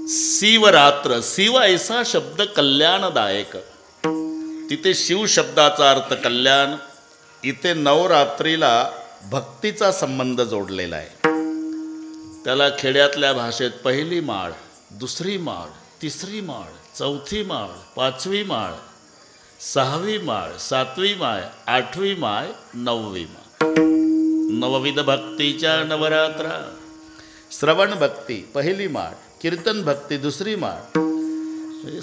शिवरात्र, शिव ऐसा शब्द कल्याणदायक, तिथे शिव शब्दाचा अर्थ कल्याण, इथे नवरात्रीला भक्तीचा संबंध जोडलेला आहे. त्याला खेड्यातल्या भाषेत पहिली माळ, दुसरी माळ, तिसरी माळ, चौथी माळ, पाचवी माळ, सहावी माळ, सातवी माळ, आठवी माळ, नववी माळ. नवविध भक्तीच्या नवरात्रा. श्रवण भक्ती पहिली माळ, कीर्तन भक्ती दुसरी माळ.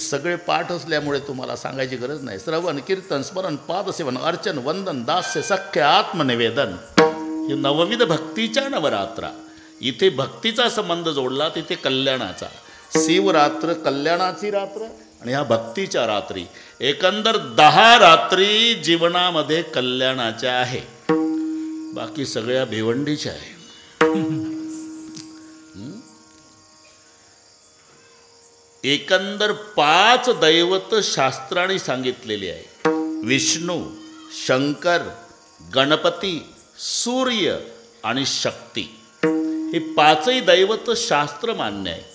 सगळे पाठ असल्यामुळे तुम्हाला सांगायची गरज नाही. श्रवण, कीर्तन, स्मरण, पादसेवन, अर्चन, वंदन, दास्य, सख्य, आत्मनिवेदन, हे नवविध भक्तीच्या नवरात्रा. इथे भक्तीचा संबंध जोडला, तिथे कल्याणाचा. शिवरात्र कल्याणाची रात्र आणि ह्या भक्तीच्या रात्री. एकंदर 10 रात्री जीवनामध्ये कल्याणाच्या आहे, बाकी सगळ्या भिवंडीच्या आहे. एकंदर 5 दैवत शास्त्राने सांगितलेली आहे. विष्णू, शंकर, गणपती, सूर्य आणि शक्ती, हे 5ही दैवत शास्त्र मान्य आहे.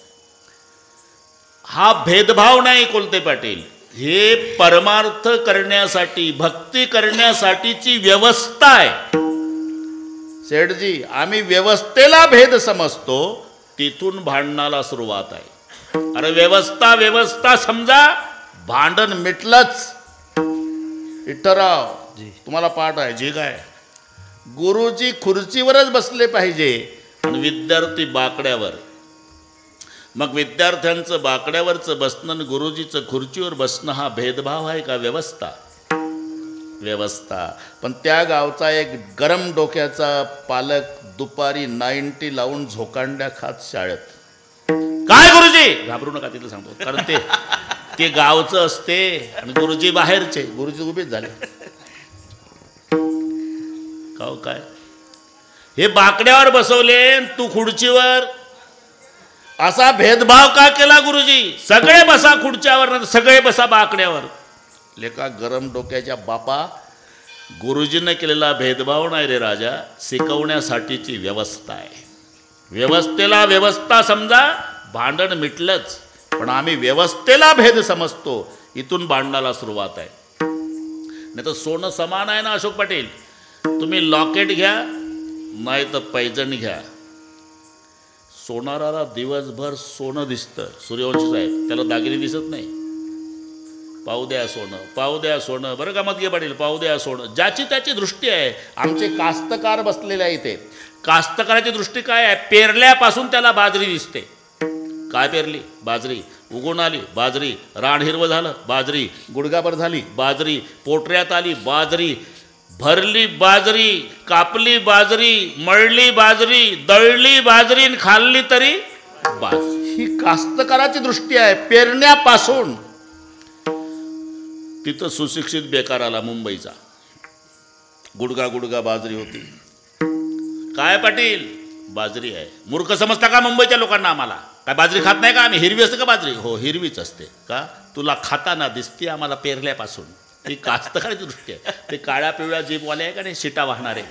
हा भेदभाव नाही कोलते पाटील, हे परमार्थ करण्यासाठी, भक्ती करण्यासाठीची व्यवस्था आहे. सेठजी, आम्ही व्यवस्थेला भेद समजतो, तिथून भांडणाला सुरुवात आहे. अरे व्यवस्था व्यवस्था समजा, भांडण मिटलंच. विठ्ठलराव, तुम्हाला पाठ आहे जी काय, गुरुजी खुर्चीवरच बसले पाहिजे आणि विद्यार्थी बाकड्यावर. मग विद्यार्थ्यांचं बाकड्यावरचं बसणं आणि गुरुजीचं खुर्चीवर बसणं हा भेदभाव आहे का व्यवस्था? व्यवस्था. पण त्या गावचा एक गरम डोक्याचा पालक दुपारी 90 लावून झोकांड्या खात शाळेत. काय गुरुजी? घाबरू नका, तिथं सांगतो, कारण ते गावचं असते आणि गुरुजी बाहेरचे. गुरुजी उभेच झाले. काय हे बाकड्यावर बसवले, तू खुर्चीवर, असा भेदभाव का केला गुरुजी? सगळे बसा खुर्च्यावर, सगळे बसा बाकड्यावर. लेका गरम डोक्याच्या बापा, गुरुजीने केलेला भेदभाव नाही रे राजा, शिकवण्यासाठीची व्यवस्था आहे. व्यवस्थेला व्यवस्था समजा, भांडण मिटलंच. पण आम्ही व्यवस्थेला भेद समजतो, इथून भांडणाला सुरुवात आहे. नाही तर सोनं समान आहे ना अशोक पाटील. तुम्ही लॉकेट घ्या नाही तर पैजण घ्या, सोनाराला दिवसभर सोनं दिसतं. सूर्यवंशी साहेब, त्याला दागिने दिसत नाही. पाहू द्या सोनं, पाहू द्या सोनं. बरं का मत घे पाटील, पाहू द्या सोनं. ज्याची त्याची दृष्टी आहे. आमचे कास्तकार बसलेले आहे इथे. कास्तकाराची दृष्टी काय आहे? पेरल्यापासून त्याला बाजरी दिसते. काय पेरली? बाजरी. उगवून आली बाजरी, रान हिरवं झालं बाजरी, गुडगाभर झाली बाजरी, पोटऱ्यात आली बाजरी, भरली बाजरी, कापली बाजरी, मळली बाजरी, दळली बाजरी, खाल्ली तरी बाजरी. ही कास्तकाराची दृष्टी आहे पेरण्यापासून. तिथं सुशिक्षित बेकार आला मुंबईचा, गुडगा गुडगा बाजरी होती. काय पाटील? बाजरी आहे. मूर्ख समजता का मुंबईच्या लोकांना? आम्हाला काय बाजरी खात नाही का आम्ही? हिरवी असते का बाजरी? हो हिरवीच असते. का? तुला खाताना दिसते आम्हाला पेरल्यापासून. ही कास्तकाराची दृष्टी आहे. ते काळ्या पिवळ्या जीपवाले आहे का नाही, शिटा वाहणारे.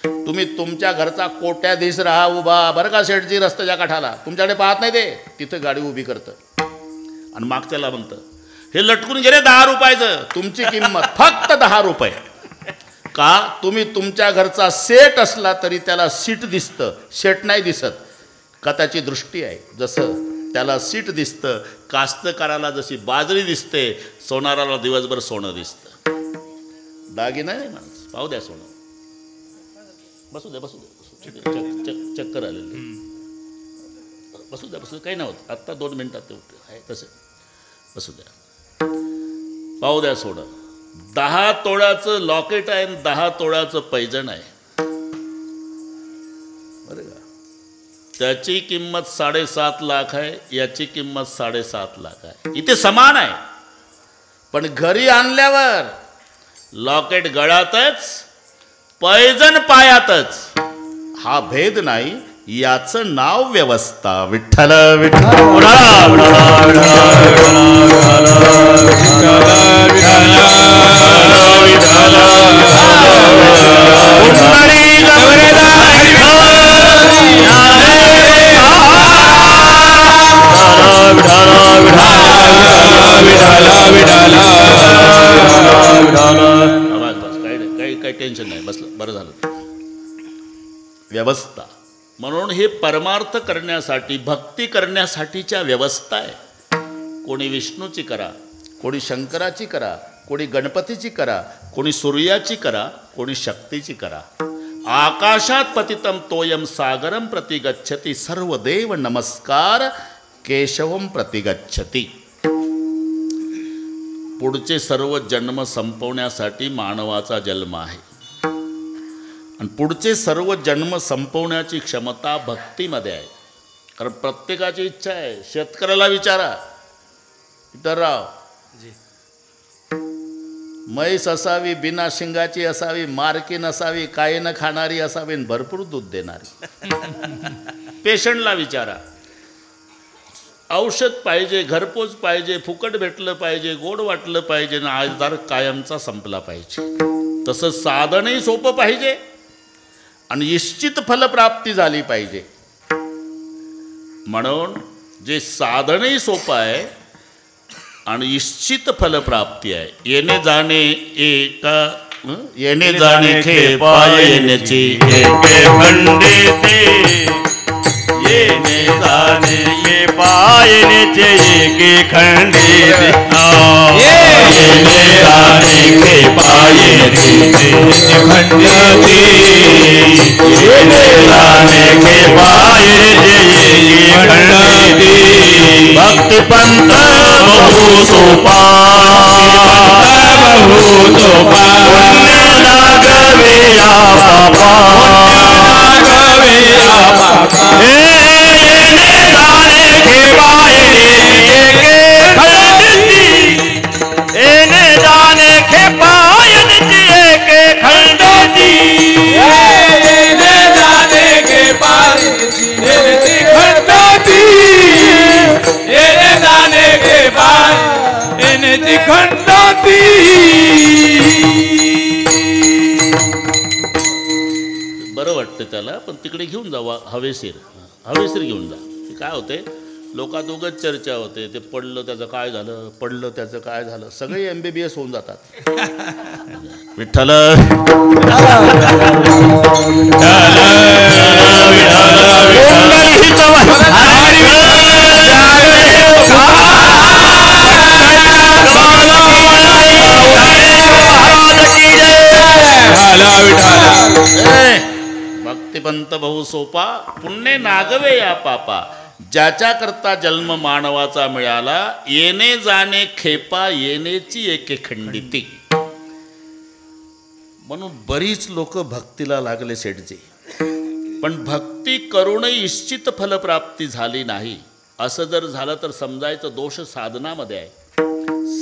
तुम्ही तुमच्या घरचा कोट्याधीश राहा उभा, बरं का सेठजी, रस्त्याच्या काठाला. तुमच्याकडे पाहत नाही ते, तिथं गाडी उभी करतं आणि मागच्याला म्हणतं हे लटकून गेले 10 रुपयाचं. तुमची किंमत फक्त 10 रुपये. का? तुम्ही तुमच्या घरचा सेट असला तरी त्याला सीट दिसतं, शेट नाही दिसत. का? त्याची दृष्टी आहे. जसं त्याला सीट दिसतं, कास्तकाराला जशी बाजरी दिसते, सोनाराला दिवसभर सोनं दिसतं. दागिना नाही माणूस. पाहू द्या सोनं. बसू द्या बसू द्या. चक्कर आलेली. बसू द्या बसू द्या, काही नव्हतं. आत्ता 2 मिनिटात ते आहे तसे. बसू द्या, पाहू द्या सोनं. 10 तोळ्याचं लॉकेट आहे आणि 10 तोळ्याचं पैजण आहे. बरं का? त्याची किंमत 7.5 लाख आहे, याची किंमत 7.5 लाख आहे. इथे समान आहे. पण घरी आणल्यावर लॉकेट गळ्यातच, पैजण पायातच. हा भेद नाही, याचं नाव व्यवस्था. विठ्ठल विठ्ठल विठ्ठल व्यवस्था. म्हणून हे परमार्थ करण्यासाठी, भक्ती करण्यासाठीच्या व्यवस्था आहे. कोणी विष्णूची करा, कोणी शंकराची करा, कोणी गणपतीची करा, कोणी सूर्याची करा, कोणी शक्तीची करा. आकाशात पतितम तोयम सागरम प्रतिगच्छति, सर्व देव नमस्कार केशवम प्रतिगच्छति. पुढचे सर्व जन्म संपवण्यासाठी मानवाचा जन्म आहे आणि पुढचे सर्व जन्म संपवण्याची क्षमता भक्तीमध्ये आहे. कारण प्रत्येकाची इच्छा आहे. शेतकऱ्याला विचारा, इतरराव, म्हैस असावी, बिना शिंगाची असावी, मारकी नसावी, काही न खाणारी असावी, भरपूर दूध देणारी. पेशंटला विचारा, औषध पाहिजे, घरपोच पाहिजे, फुकट भेटलं पाहिजे, गोड वाटलं पाहिजे ना आजार कायमचा संपला पाहिजे. तसं साधनही सोपं पाहिजे आणि निश्चित फलप्राप्ती झाली पाहिजे. म्हणून जे साधनही सोपं आहे आणि निश्चित फलप्राप्ती आहे. येणे जाणे एका येणे जाणे खेपा येण्याची एके खंडिते, येणे जाणे खेपा येण्याचे एके खंडिते, येणे जाणे खेपा येण्याचे खंडिते, येणे जाणे खेपा येण्याचे एके खंडिते. भक्तिपंथ बहु सोपा, बहु सोपा, पुण्य लागवे या बाबा, लागवे या बाबा. येणे जाणे खेपा येण्याचे एके खंडिती, येणे जाणे खेपा येण्याचे एके खंडिती, येणे जाणे खेपा येण्याचे खंडिती, येणे जाणे खेपा येण्याचे खंडिती. बरं वाटतं त्याला, पण तिकडे घेऊन जावा, हवेशीर हवेशीर घेऊन जा. काय होते, लोकात उगाच चर्चा होते, ते पडलं त्याचं काय झालं, पडलं त्याचं काय झालं, सगळे MBBS होऊन जातात. विठ्ठल भक्तिपंत बहु सोपा, पुण्य नागवे या पापा. ज्याच्या करता जन्म मानवाचा मिळाला, येणे जाणे खेपा येण्याची एके खंडिती. म्हणून बरीच लोक भक्तीला लागले सेठचे, पण भक्ती करूनही निश्चित फलप्राप्ती झाली नाही. असं जर झालं तर समजायचं दोष साधनामध्ये आहे.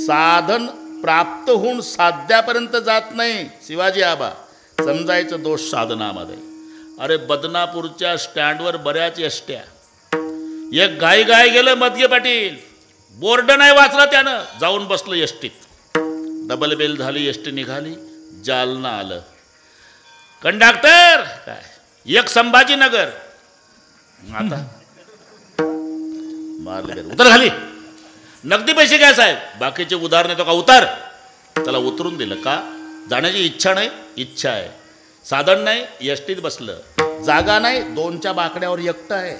साधन प्राप्त होऊन साध्यापर्यंत जात नाही शिवाजी आबा, समजायचं दोष साधनामध्ये. अरे बदनापूरच्या स्टँडवर बऱ्याच एसट्या, एक गाई गाय गेलं मदगे पाटील, बोर्ड नाही वाचला त्यानं, जाऊन बसलं एसटीत. डबल बेल झाली, एसटी निघाली, जालना आलं. कंडक्टर काय, एक संभाजीनगर. आता मारले, उतर खाली, नगदी पैसे काय साहेब, बाकीचे उधार नाही तो का उतार. त्याला उतरून दिलं. का, जाण्याची इच्छा नाही, इच्छा आहे. साधन नाही, एसटीत बसलं. जागा नाही, 2च्या बाकड्यावर एकटं आहे.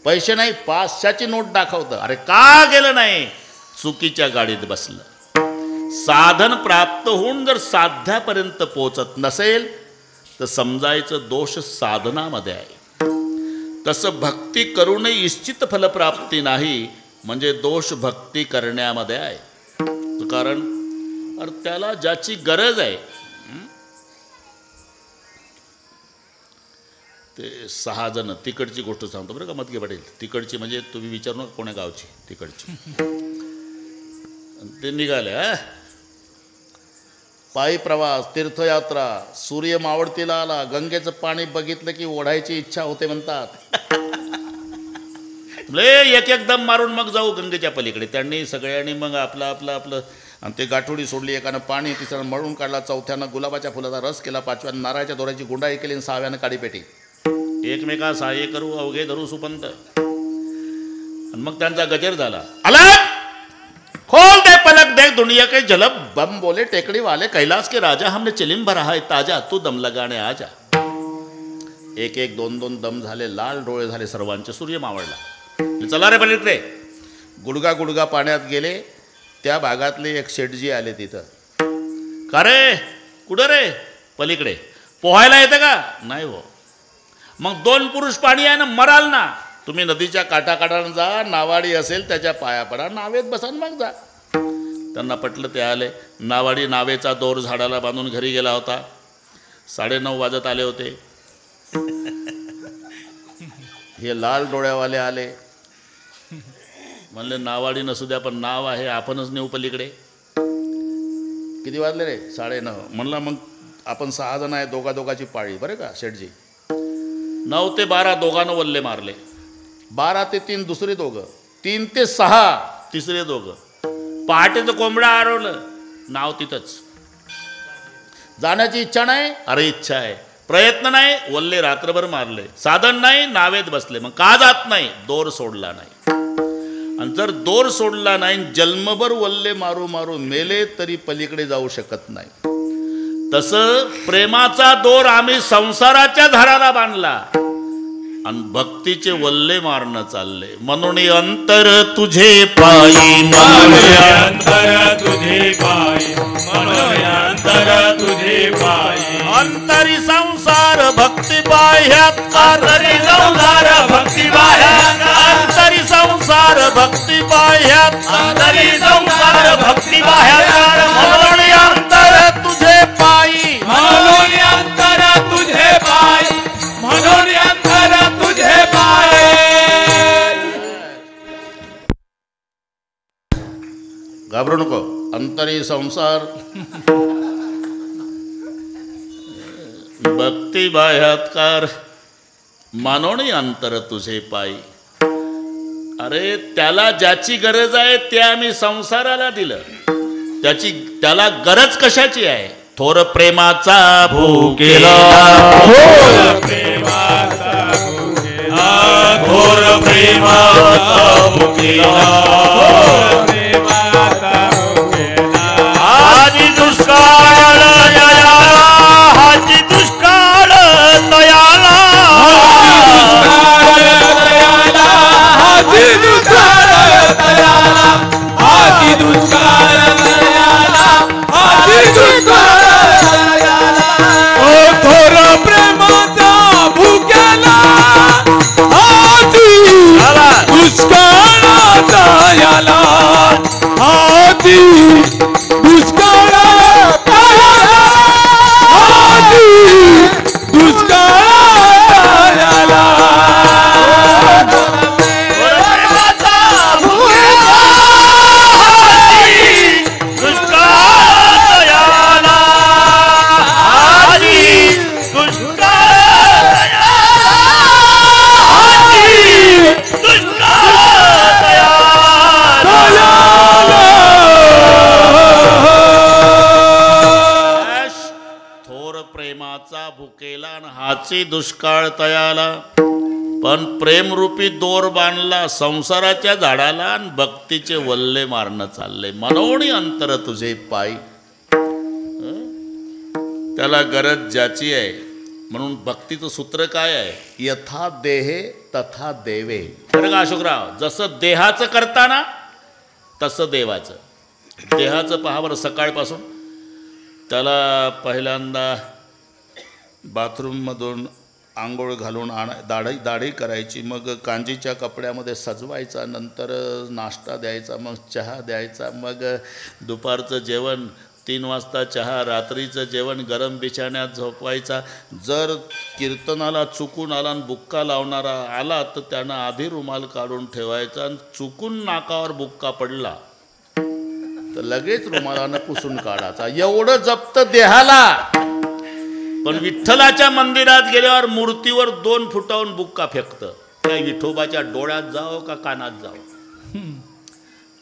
पैसे नाही, 500ची नोट दाखवतं. अरे का गेलं नाही, चुकीच्या गाडीत बसलं. साधन प्राप्त होऊन जर साध्यापर्यंत पोचत नसेल तर समजायचं दोष साधनामध्ये आहे. तसं भक्ती करूनही निश्चित फलप्राप्ती नाही, म्हणजे दोष भक्ती करण्यामध्ये आहे. कारण अरे त्याला ज्याची गरज आहे, ते 6 जण, तिकडची गोष्ट सांगतो बरं का मदगे पाटील, तिकडची म्हणजे तुम्ही विचारू नका कोण्या गावची, तिकडची. ते निघाले पायी प्रवास, तीर्थयात्रा, सूर्य मावळतीला आला, गंगेचं पाणी बघितलं की ओढायची इच्छा होते म्हणतात. एक एक दम मारून मग जाऊ गंगेच्या पलीकडे. त्यांनी सगळ्यांनी मग आपलं आणि ते गाठोडी सोडली. एकानं पाणी, तिसऱ्यानं मळून काढला, चौथ्यानं गुलाबाच्या फुलाचा रस केला, 5व्यानं नारळाच्या दोऱ्याची गुंडाळी केली आणि 6व्यानं काडीपेटी. एकमेका सहाय्य करू अवघे धरू सुपंत. आणि मग त्यांचा गजर झाला. अलग खोल दे पलक देख दुनिया के जलब बम बोले टेकड़ी वाले कैलाश के राजा, हमने चिलिम भरा है ताजा, तू दम लगाने आजा. एक एक दोन दोन दम झाले, लाल डोळे झाले सर्वांचे. सूर्य मावळला. चला रे पलीकडे. गुडगा गुडगा पाण्यात गेले. त्या भागातले एक शेठजी आले तिथं. का रे, कुठं रे? पलीकडे. पोहायला येतं का? नाही हो. मग 2 पुरुष पाणी आहे ना, मराल ना. तुम्ही नदीच्या काठाकाठानं जा, नावाडी असेल त्याच्या पाया पडा, नावेत बसा मग जा. त्यांना पटलं. ते आले. नावाडी नावेचा दोर झाडाला बांधून घरी गेला होता. 9:30 वाजत आले होते. हे लाल डोळ्यावाले आले. म्हणले नावाडी नसू द्या, पण नाव आहे, आपणच नेऊ पलीकडे. किती वाजले रे? 9:30. म्हणलं मग आपण 6 जण आहे, दोघाची पाळी. बरं का शेठजी? 9 ते 12 दोघांना वल्ले मारले. 12 ते 3 दुसरे दोघं. 3 ते 6 तिसरे दोघं. पहाटेचं कोंबडा हरवलं. नाव तिथंच. जाण्याची इच्छा नाही. अरे इच्छा आहे. प्रयत्न नाही. वल्ले रात्रभर मारले. साधन नाही. नावेत बसले. मग का जात नाही? दोर सोडला नाही. आणि जर दोर सोडला नाही, जन्मभर वल्ले मारू मारू मेले तरी पलीकडे जाऊ शकत नाही. तसं प्रेमाचा दोर आम्ही संसाराच्या धाराला बांधला आणि भक्तीचे वल्ले मारणं चालले. म्हणून अंतर तुझे पायी, अंतर तुझे पायी, अंतर तुझे पायी. अंतरी संसार भक्ती बाह्यात, अंतरी संसार भक्ती बाह्यात, अंतरी संसार भक्ती बाह्यात, अंतरी संसार भक्ती बाह्यात. म्हणून अंतर तुझे पायी, म्हणून अंतर तुझे पायी, म्हणून अंतर तुझे पायी. घाबरू नको. अंतरी संसार भक्ती बाह्यात्कार, मानोनी अंतर तुझे पायी. अरे त्याला ज्याची गरज आहे ते आम्ही संसाराला दिलं. त्याला गरज कशाची आहे? थोर प्रेमाचा भूकेला, थोर प्रेमाचा भूकेला, थोर प्रेमाचा भूकेला, थोर प्रेमाचा भूकेला. हाजी दुष्काळ दयाला, हाजी दुष्काळ दयाला, हाजी दुष्काळ दयाला, हाजी दुष्काळ दयाला, हाजी दुष्काळ दयाला. ओ थोर प्रेमाचा भूकेला, हाजी दुष्काळ दयाला, हाजी दुष्काळ दयाला, हाजी दुष्काळ दयाला. भुकेला न हाची दुष्काळ तयाला. पण प्रेमरूपी दोर बांधला संसाराच्या झाडाला आणि भक्तीचे वल्ले मारणं चालले. मनोनी अंतर तुझे पायी. त्याला गरज ज्याची आहे. म्हणून भक्तीचं सूत्र काय आहे? यथा देहे तथा देवे. बरं का अशोकराव? जसं देहाचं करताना तसं देवाचं. देहाचं पहा बरं. सकाळपासून त्याला पहिल्यांदा बाथरूममधून आंघोळ घालून दाढी करायची, मग कांजीच्या कपड्यामध्ये सजवायचा, नंतर नाश्ता द्यायचा, मग चहा द्यायचा, मग दुपारचं जेवण 3 वाजता चहा, रात्रीचं जेवण गरम बिछाण्यात झोपवायचा. जर कीर्तनाला चुकून आला आणि बुक्का लावणारा आला तर त्यानं आधी रुमाल काढून ठेवायचा आणि चुकून नाकावर बुक्का पडला तर लगेच रुमालानं पुसून काढायचा. एवढं जप्त देहाला. पण विठ्ठलाच्या मंदिरात गेल्यावर मूर्तीवर 2 फुटावून बुक्का फेकतं. त्या विठोबाच्या डोळ्यात जावं का कानात जावं?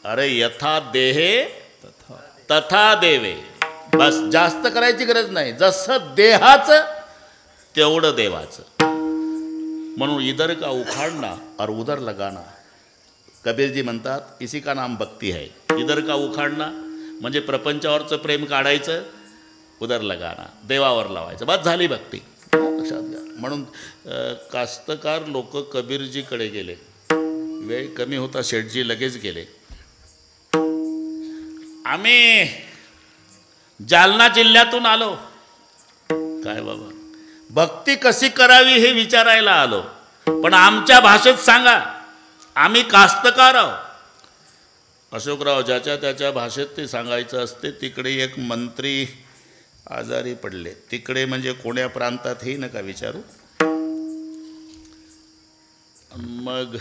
अरे यथा देहे तथा देवे. बस जास्त करायची गरज नाही. जसं देहाचं तेवढं देवाचं. म्हणून इधर का उखाडना और उधर लगाना. कबीरजी म्हणतात इसी का नाम भक्ती है. इधर का उखाडना म्हणजे प्रपंचावरचं प्रेम काढायचं, उदर लगाना देवावर लावायचं. बस झाली भक्ती. लक्षात घ्या. म्हणून कास्तकार लोक कबीरजीकडे गेले. वेळ कमी होता, शेठजी लगेच गेले. आम्ही जालना जिल्ह्यातून आलो. काय बाबा, भक्ती कशी करावी हे विचारायला आलो, पण आमच्या भाषेत सांगा, आम्ही कास्तकार आहोत. अशोकराव ज्याच्या त्याच्या भाषेत ते सांगायचं असते. तिकडे एक मंत्री आजारी पडले. तिकडे म्हणजे कोण्या प्रांतात हे नका विचारू. मग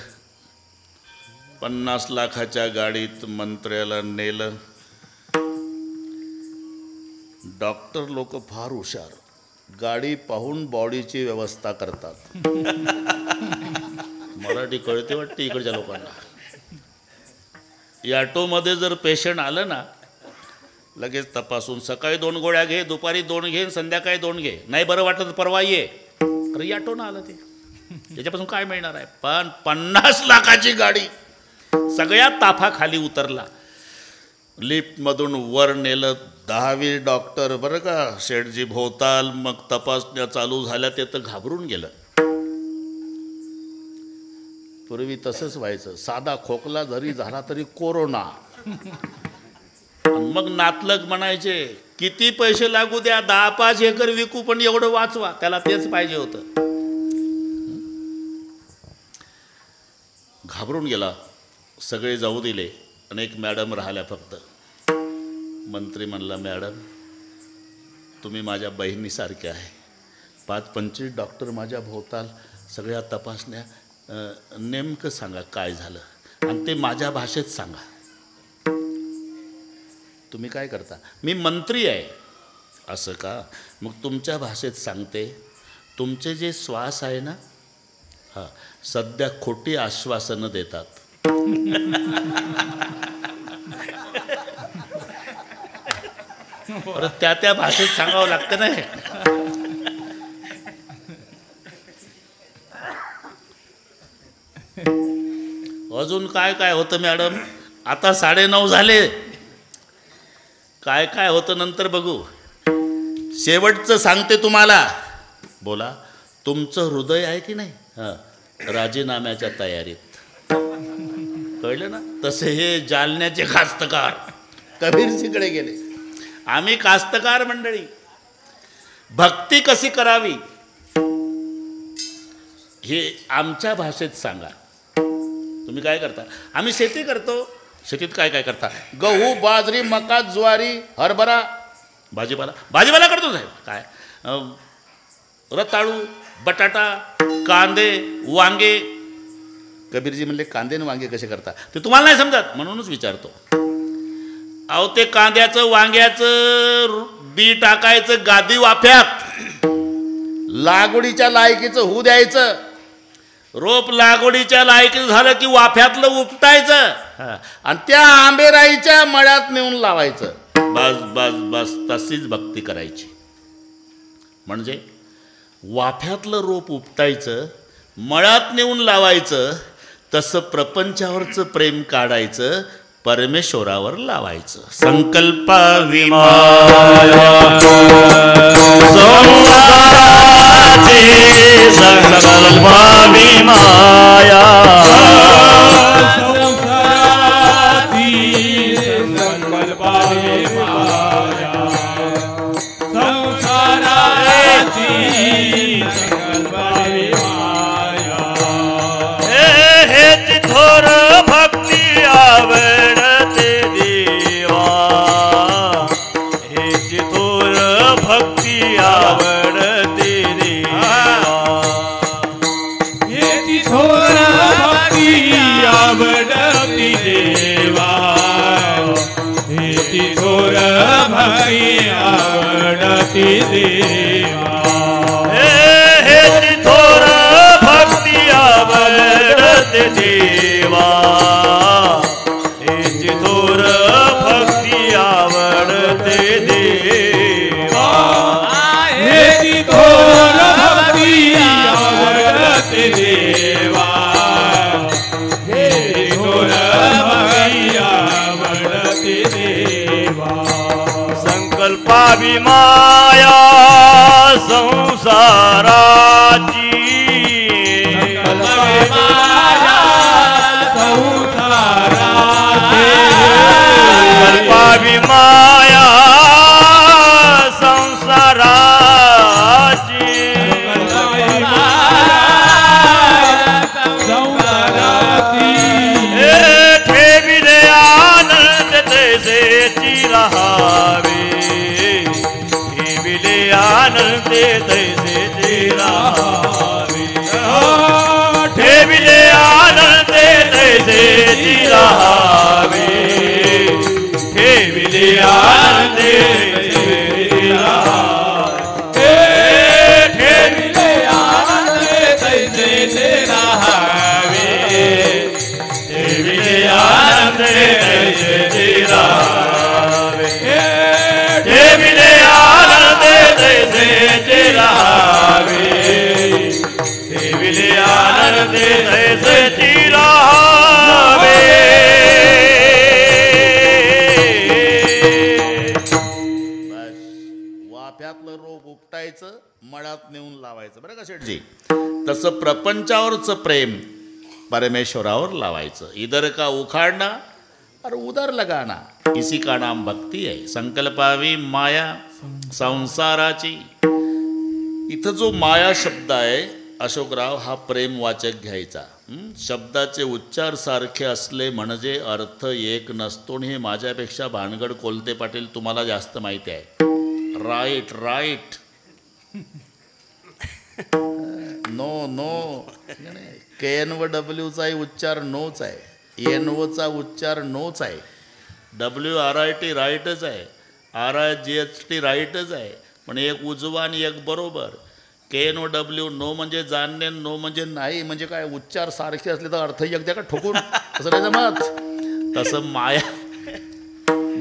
50 लाखाच्या गाडीत मंत्र्याला नेलं. डॉक्टर लोक फार हुशार, गाडी पाहून बॉडीची व्यवस्था करतात. मराठी कळते वाटते इकडच्या लोकांना. ॲटोमध्ये जर पेशंट आलं ना, लगेच तपासून सकाळी 2 गोळ्या घे, दुपारी 2 घे, संध्याकाळी 2 घे, नाही बरं वाटत परवा ये. अरे ॲटोनं आलं ते, त्याच्यापासून काय मिळणार आहे. पण 50 लाखाची गाडी, सगळ्या ताफा खाली उतरला. लिफ्टमधून वर नेलं. 10वी डॉक्टर बरं का, शेठजी भोवताल. मग तपासण्या चालू झाल्या. ते तर घाबरून गेलं. पूर्वी तसंच व्हायचं, साधा खोकला जरी झाला तरी कोरोना. मग नातलग म्हणायचे, किती पैसे लागू द्या, 10-5 एकर विकू, पण एवढं वाचवा. त्याला तेच पाहिजे होतं. घाबरून गेला. सगळे जाऊ दिले आणि एक मॅडम राहिल्या फक्त. मंत्री म्हणला, मॅडम तुम्ही माझ्या बहिणीसारख्या आहे. 25 डॉक्टर माझ्या भोवताल, सगळ्या तपासण्या, नेमकं सांगा काय झालं, आणि ते माझ्या भाषेत सांगा. तुम्ही काय करता. मी मंत्री आहे. असं का. मग तुमच्या भाषेत सांगते. तुमचे जे श्वास आहे ना, हां, सध्या खोटी आश्वासनं देतात. परत त्या भाषेत सांगावं लागतं ना. अजून काय काय होतं मॅडम. आता 9:30 झाले. काय काय होतं नंतर बघू. शेवटचं सांगते तुम्हाला. बोला. तुमचं हृदय आहे की नाही, हां, राजीनाम्याच्या तयारीत. कळलं ना. तसे हे जालन्याचे कास्तकार कबीरजीकडे गेले. आम्ही कास्तकार मंडळी. भक्ती कशी करावी हे आमच्या भाषेत सांगा. तुम्ही काय करता. आम्ही शेती करतो. शेतीत काय काय करता. गहू, बाजरी, मका, ज्वारी, हरभरा, भाजीपाला करतो साहेब. काय रताळू, बटाटा, कांदे, वांगे. कबीरजी म्हणले, कांदे आणि वांगे कसे करता. ते तुम्हाला नाही समजत म्हणूनच विचारतो. अहो, ते कांद्याचं वांग्याचं बी टाकायचं गादी वाफ्यात, लागवडीच्या लायकीचं होऊ द्यायचं. रोप लागवडीच्या लायकीचं झालं की वाफ्यातलं उपटायचं आणि त्या आंबेराईच्या मळ्यात नेऊन लावायचं. बस बस बस तशीच भक्ती करायची. म्हणजे वाफ्यातलं रोप उपटायचं, मळ्यात नेऊन लावायचं. तसं प्रपंचावरचं प्रेम काढायचं, परमेश्वरावर लावायचं. संकल्पा विमाया संकल्पा विमाया संसाराची कल्पावी माया संसाराची ठेविले आनंद तैसेची रहावे ठेविले आनंद तैसेची रहावे ठेविले आनंद तैसेची रहावे ठेविले आनंद तैसेची रहावे ठेविले आनंद तैसेची रहावे ठेविले आनंद तैसेची रहावे ठेविले आनंद तैसेची रहावे ठेविले आनंद तैसेची रहावे बस वाफ्यातलं रोग उपटायचं मळ्यात नेऊन लावायचं बरं का शेठजी. तसं प्रपंचावरचं प्रेम परमेश्वरावर लावायचं. इधर का उखाडना और उधर लगाना इसी का नाम भक्ती आहे. संकल्पावी माया संसाराची. इथं जो माया शब्द आहे अशोकराव हा प्रेमवाचक घ्यायचा. शब्दाचे उच्चार सारखे असले म्हणजे अर्थ एक नसतो. आणि हे माझ्यापेक्षा भानगड कोलते पाटील तुम्हाला जास्त माहिती आहे. Right right no no KNW उच्चार नोच आहे. NOचा उच्चार नोच आहे. WRIT राईटच आहे. RIGHT राईटच आहे. पण एक उजवा आणि एक बरोबर. KNOW नो म्हणजे जाणणे नो म्हणजे नाही. म्हणजे काय उच्चार सारखे असले तर अर्थ एक द्या का ठोकून असं नाही जमत. तसं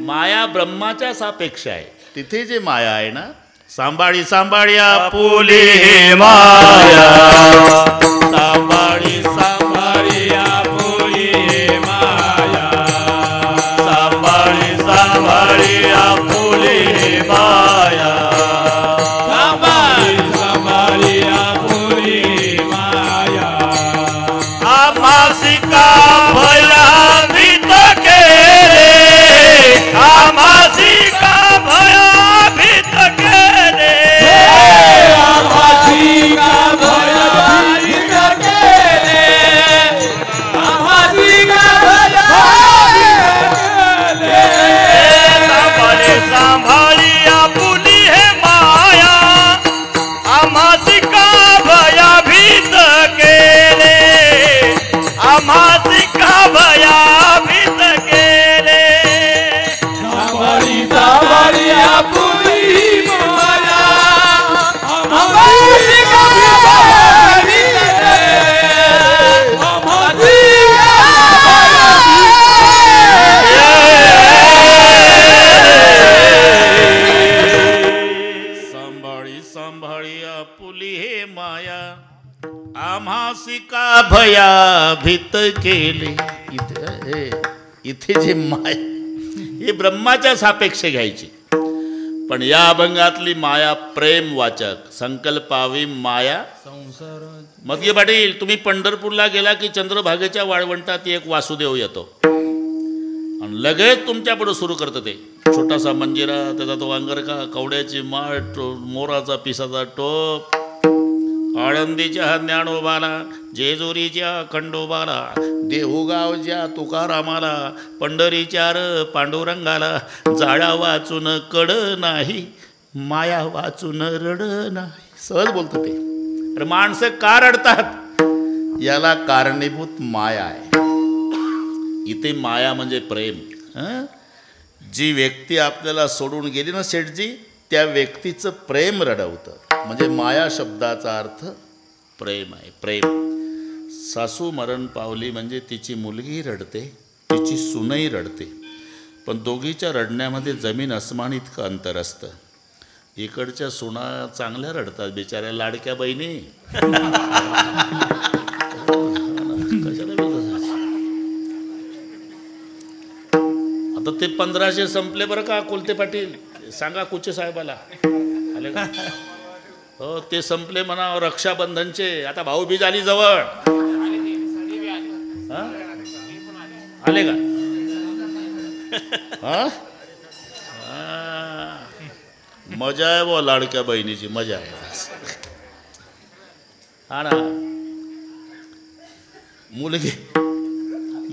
माया ब्रह्माच्या सापेक्ष आहे. तिथे जे माया आहे ना सांभाळी सांभाळी आपुली हे माया सांभाळी सांभाळी आपुली हे माया सांभाळी सांभाळी आपुली हे माया सांभाळी सांभाळी आपुली हे माया आमासिका भया भीत केले आमासिका भया भीत केले आमासिका भया भीत केले आमासिका भया भीत केले सांभाळी सांभाळी आपुली हे माया आमासिका भया भीत केले आमासिका भया भीत केले सांभाळी सांभाळी आपुली माया आमासिका भया भीत केले आमासिका सांभाळी सांभाळी आपुली हे माया आम्हासिका भया भीत केले. इथे जे माया ही ब्रह्माच्या सापेक्ष घ्यायची. पण या अभंगातली माया प्रेमवाचक. संकल्पावी माया मग पाटील तुम्ही पंढरपूरला गेला की चंद्रभागेच्या वाळवंटात एक वासुदेव येतो आणि लगेच तुमच्या पुढे सुरू करतं ते छोटासा मंजिरा त्याचा तो अंगरका कवड्याची माठ मोराचा पिसाचा टोप आळंदीच्या ज्ञानोबाला जेजुरीच्या खंडोबाला देहुगावच्या तुकारामाला पंढरीच्या पांडुरंगाला जाळा वाचून कड नाही माया वाचून रड नाही. सहज बोलतो ते. अरे माणसं का रडतात याला कारणीभूत माया आहे. इथे माया म्हणजे प्रेम. जी व्यक्ती आपल्याला सोडून गेली ना शेठजी त्या व्यक्तीचं प्रेम रडवतं. म्हणजे माया शब्दाचा अर्थ प्रेम आहे. प्रेम. सासू मरण पावली म्हणजे तिची मुलगी रडते तिची सुनई रडते. पण दोघीच्या रडण्यामध्ये जमीन अस्मान इतकं अंतर असतं. इकडच्या सुना चांगल्या रडतात बिचाऱ्या लाडक्या बहिणी. आता ते 1500 संपले बरं का कोलते पाटील. सांगा कुचे साहेबाला आले का हो ते संपले म्हणा रक्षाबंधनचे. आता भाऊबीज आली जवळ. हा? आले का? हा? मजा आहे बुवा लाडक्या बहिणीची, मजा आहे. हा ना.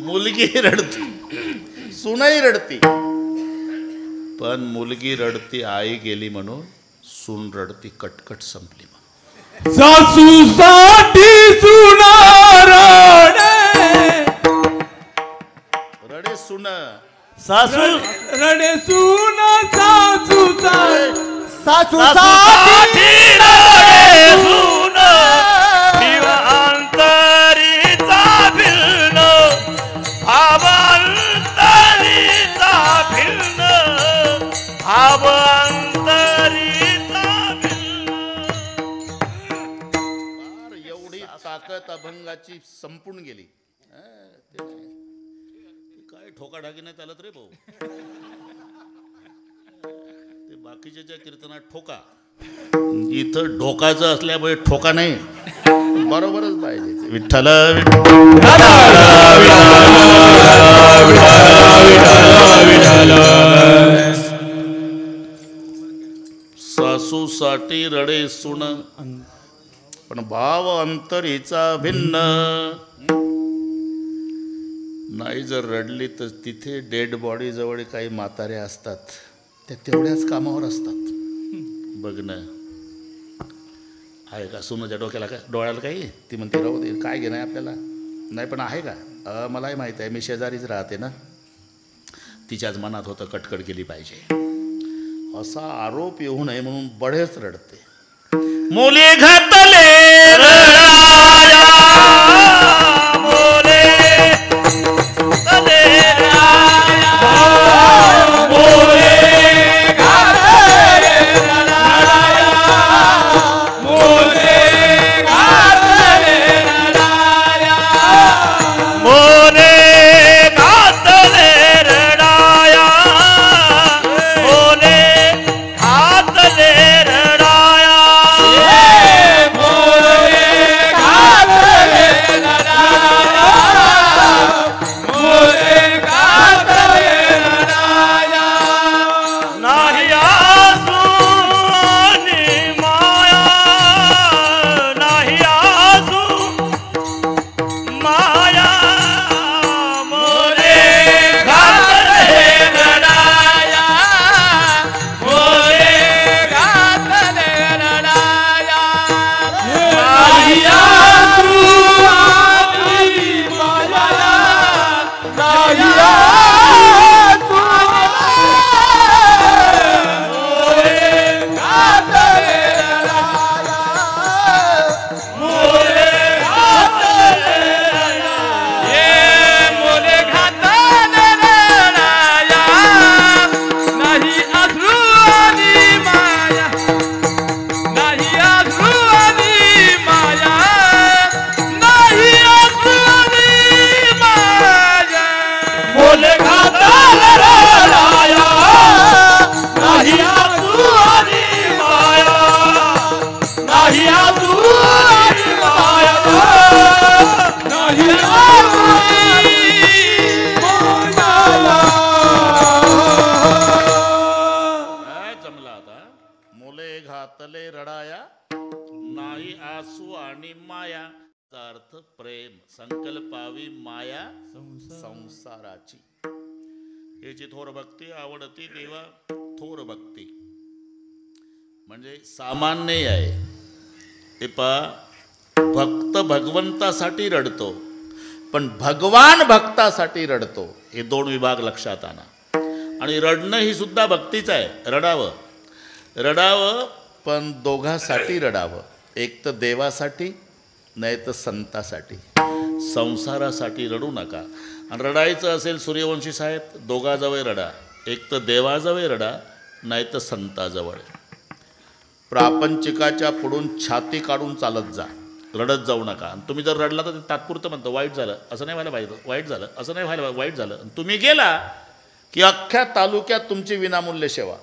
मुलगी रडती, सुनही रडती, पण मुलगी रडती आई गेली म्हणून, सून रडती कटकट संपली म्हणून. सासूसाठी सुना रडे सुन, सासू रडे सुना सासूसाठी रडे सून, जीव अंतरीचा भिन्न, भाव अंतरीचा भिन्न, भाव अंतरीचा भिन्न. एवढी ताकद अभंगाची संपून गेली. काय ठोकाठाकी नाही चालत रे भाऊ. ते बाकीच्या ज्या कीर्तनात ठोका, इथं ढोकाचं असल्यामुळे ठोका नाही, बरोबरच पाहिजे. विठ्ठल सासूसाठी रडे सुन, पण भाव अंतरीचा भिन्न. नाही जर रडली तर तिथे डेड बॉडी जवळ काही म्हातारे असतात, त्या तेवढ्याच कामावर असतात. बघणं आहे का सुनाच्या डोक्याला, काय डोळ्याला काही, ती म्हणते राहू दे काय घेणं आहे आपल्याला. नाही पण आहे का, मलाही माहीत आहे, मी शेजारीच राहते ना. तिच्याच मनात होतं कटकट केली पाहिजे असा आरोप येऊ नये म्हणून बळेच रडते. मुली घातले अर्थ प्रेम संकल्पावी माया संसाराची. याची थोर भक्ती आवडती देवा थोर भक्ती म्हणजे सामान्य आहे. ते भक्त भगवंतासाठी रडतो पण भगवान भक्तासाठी रडतो. हे दोन विभाग लक्षात आणा. आणि रडणं ही सुद्धा भक्तीच आहे. रडावं पण दोघांसाठी रडावं. एक तर देवासाठी नाही तर संतासाठी. संसारासाठी रडू नका. आणि रडायचं असेल सूर्यवंशी साहेब दोघाजवळ रडा. एक तर देवाजवळ रडा नाही तर संताजवळ. प्रापंचिकाच्या पुढून छाती काढून चालत जा. रडत जाऊ नका. आणि तुम्ही जर रडला तर ते तात्पुरतं म्हणतं वाईट झालं असं नाही व्हायला पाहिजे. वाईट झालं असं नाही व्हायला वाईट झालं. तुम्ही गेला की अख्ख्या तालुक्यात तुमची विनामूल्य सेवा.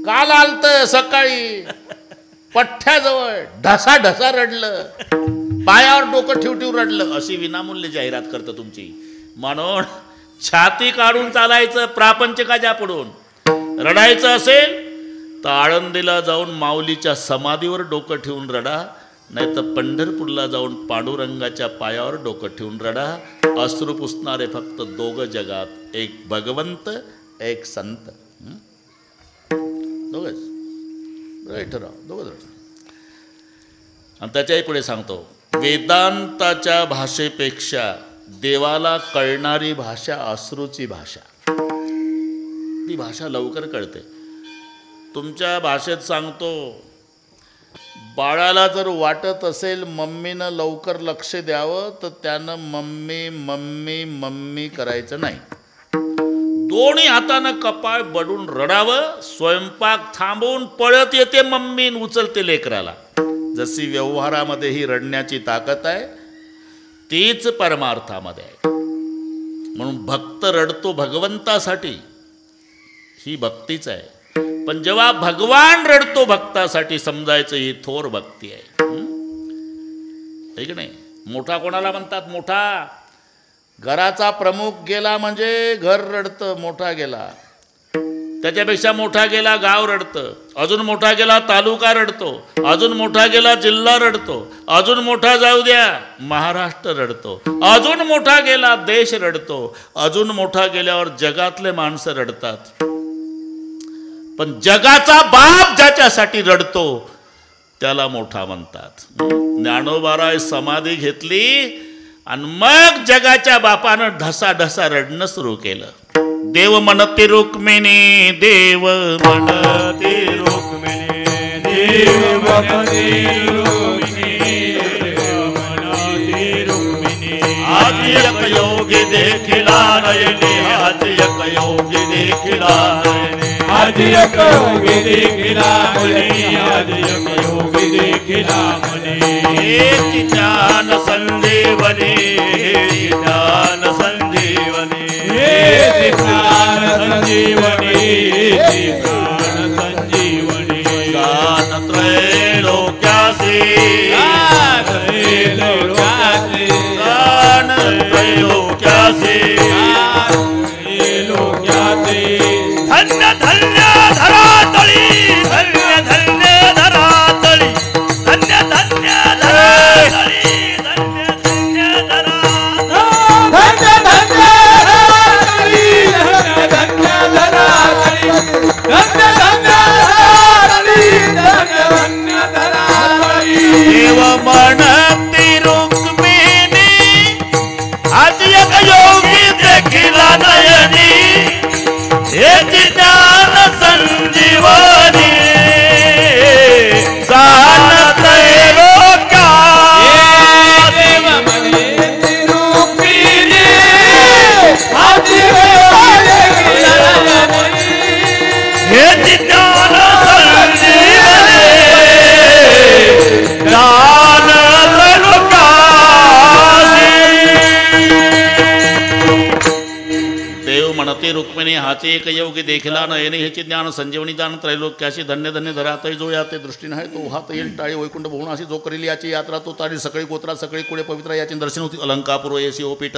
काल आलतं सकाळी पठ्ठ्याजवळ ढसा ढसा रडलं, पायावर डोकं ठेव रडलं, अशी विनामूल्य जाहिरात करतं तुमची. म्हणून छाती काढून चालायचं प्रापंचिकाच्या पुढून. रडायचं असेल तर आळंदीला जाऊन माऊलीच्या समाधीवर डोकं ठेवून रडा, नाही तर पंढरपूरला जाऊन पांडुरंगाच्या पायावर डोकं ठेवून रडा. अश्रू पुसणारे फक्त दोघं जगात, एक भगवंत एक संत. दोघंच ठराव, दोघंच. आणि त्याच्याही पुढे सांगतो, वेदांताच्या भाषेपेक्षा देवाला कळणारी भाषा अश्रूची भाषा. ती भाषा लवकर कळते. तुमच्या भाषेत सांगतो, बाळाला जर वाटत असेल मम्मीनं लवकर लक्ष द्यावं तर त्यानं मम्मी मम्मी मम्मी करायचं नाही. दोन्ही हातानं कपाळ बडून रडावं. स्वयंपाक थांबवून पळत येते मम्मी, उचलते लेकराला. जशी व्यवहारामध्ये ही रडण्याची ताकद आहे, तीच परमार्थामध्ये आहे. म्हणून भक्त रडतो भगवंतासाठी, ही भक्तीच आहे. पण जेव्हा भगवान रडतो भक्तासाठी, समजायचं ही थोर भक्ती आहे. ठीक नाही. मोठा कोणाला म्हणतात? मोठा घराचा प्रमुख गेला म्हणजे घर रडतं. मोठा गेला, त्याच्यापेक्षा मोठा गेला गाव रडतं, अजून मोठा गेला तालुका रडतो, अजून मोठा गेला जिल्हा रडतो, अजून मोठा जाऊ द्या महाराष्ट्र रडतो, अजून मोठा गेला देश रडतो, अजून मोठा गेल्यावर जगातले माणसं रडतात. पण जगाचा बाप ज्याच्यासाठी रडतो त्याला मोठा म्हणतात. ज्ञानोबाराय समाधी घेतली आणि मग जगाच्या बापानं ढसा ढसा रडणं सुरू केलं. देव म्हणते रुक्मिणी, देव म्हणते रुक्मिणी, देव म्हणते रुक्मिणी, देव म्हणते रुक्मिणी. आज एक योगी देखिला नयनी, आज एक योगी देखिला नयनी, आज एक योगी देखिला म्हणे, आज एक योगी देखिला म्हणे. हे ज्ञान संजीवनी, हे ज्ञान संजीवनी, हे ज्ञान संजीवनी, ज्ञान संजीवनी. गान त्रैलोक्यासी, त्रैलोक्यासी, गान त्रैलोक्यासी. त्रैलोक्यासी. धन्य धन्य धरातळी, धन्य धन्य धरातळी, धन्य धन्य धरातळी, धन्य धन्य धरातळी. धन्य धन्य धरातळी, धन्य धन्य धरातळी, धन्य धन्य धरातळी, धन्य धन्य धरातळी. देव म्हणती रुक्मिणी, आज एक योगी देखिला नयनी, हेची ज्ञान संजीवनी. जाण त्रैलोक्या, देव म्हणते रुक्मिणी, आज देखिला नयनी, हेची ज्ञान संजीवनी. ज्ञान त्रैलोक्यासी. देव म्हणते रुक्मिणी, हाचे एक योगी देखिला नयनी, ह्याची ज्ञान संजीवनी. दान त्रैलोक्याशी, धन्य धन्य धरातळी. जो या ते दृष्टीने आहे तो हात येईल टाळी वैकुंठ भवन अशी. जो करील याची यात्रा तो तारी सगळी गोत्रा सगळी कुळे पवित्र. याची दर्शन होती अलंकापूर्व येसी ओपीठ.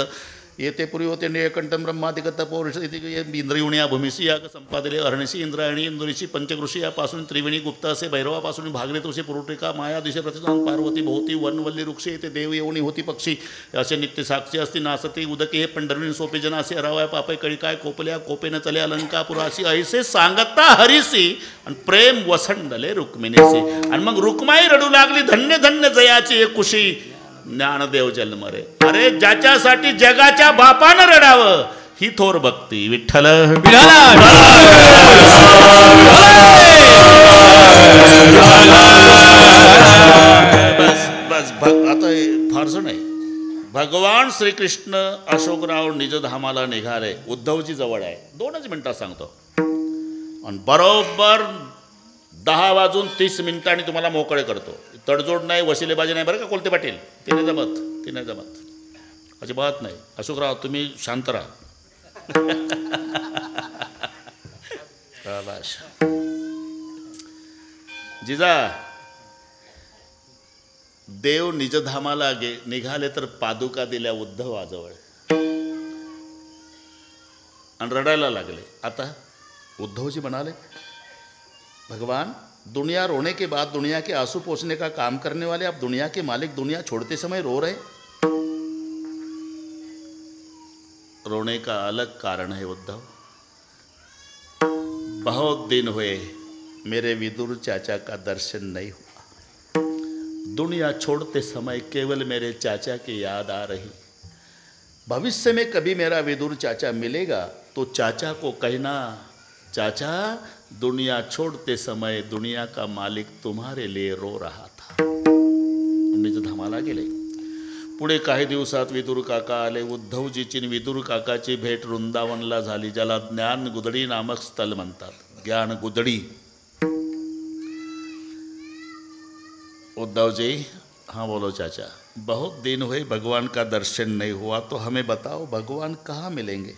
येते पूर्वी होते निळकंठम ब्रह्मादिक तपोष इंद्रियुण्या भूमिशी याग संपादिले अरणशी इंद्रायणी इंदुरीशी पंचकृषी यापासून त्रिवेणी गुप्त असे भैरवापासून भागीरथ ऋषी पुरुटिका माया दिशे प्रतिष्ठान पार्वती भोवती वनवल्ली वृक्षे येते देव येऊनी होती पक्षी असे नित्य साक्षी असती नासती उदके हे पंढरवी सोपे जना असे हरावाय पापय कळिकाय कोपल्या कोपेन चले अलंकापुराशी ऐसे सांगता हरिसी आणि प्रेम वसंडले रुक्मिणीसी. आणि मग रुक्माई रडू लागली धन्य धन्य जयाची एकुशी ज्ञानदेव जन्म रे. अरे ज्याच्यासाठी जगाच्या बापानं रडावं ही थोर भक्ती. विठ्ठल बस बस आता फारसं नाही. भगवान श्रीकृष्ण अशोकराव निजधामाला निघाले. उद्धवजी जवळ आहे. 2च मिनिटात सांगतो. आणि बरोबर 10:30 तुम्हाला मोकळे करतो. तडजोड नाही वशिलेबाजी नाही बरं का कोलते पाटील. ते नाही जमत अजिबात नाही. अशोकराव तुम्ही शांत राहा. जिजा देव निजधामाला निघाले तर पादुका दिल्या उद्धवाजवळ आणि रडायला लागले. आता उद्धव जी म्हणाले, भगवान दुनिया रोने के बाद दुनिया के आंसू पोंछने का काम करने वाले आप दुनिया के मालिक दुनिया छोड़ते समय रो रहे. रोने का अलग कारण है उद्धव. बहुत दिन हुए मेरे विदुर चाचा का दर्शन नहीं हुआ. दुनिया छोड़ते समय केवल मेरे चाचा की याद आ रही. भविष्य में कभी मेरा विदुर चाचा मिलेगा तो चाचा को कहना, चाचा दुनिया छोड़ते समय दुनिया का मालिक तुम्हारे लिए रो रहा था. निजधामाला गेले. पुढे काही दिवसात विदुर काका आले. उद्धवजीची आणि विदुर काकाची भेट वृंदावनला झाली, ज्याला ज्ञान गुदडी नामक स्थल म्हणतात. ज्ञान गुदडी. उद्धव जी, हाँ बोलो चाचा. बहुत दिन हुए भगवान का दर्शन नहीं हुआ, तो हमें बताओ भगवान कहाँ मिलेंगे.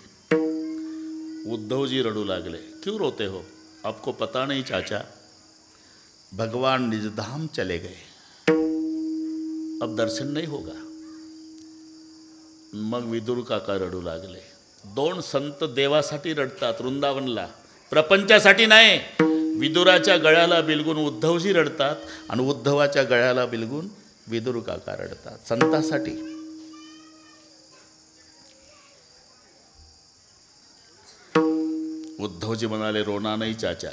उद्धव जी रड़ू लागले. क्यों रोते हो, आपको पता नहीं चाचा, भगवान निजधाम चले गए, अब दर्शन नहीं होगा. मग विदुर काका रडू लागले. दोन संत देवासाठी रडतात वृंदावनला, प्रपंचासाठी नाही. विदुराच्या गळ्याला बिलगून उद्धवजी रडतात आणि उद्धवाच्या गळ्याला बिलगून विदुर काका रडतात, संतासाठी. उद्धव जी म्हणाले, रोना नहीं चाचा,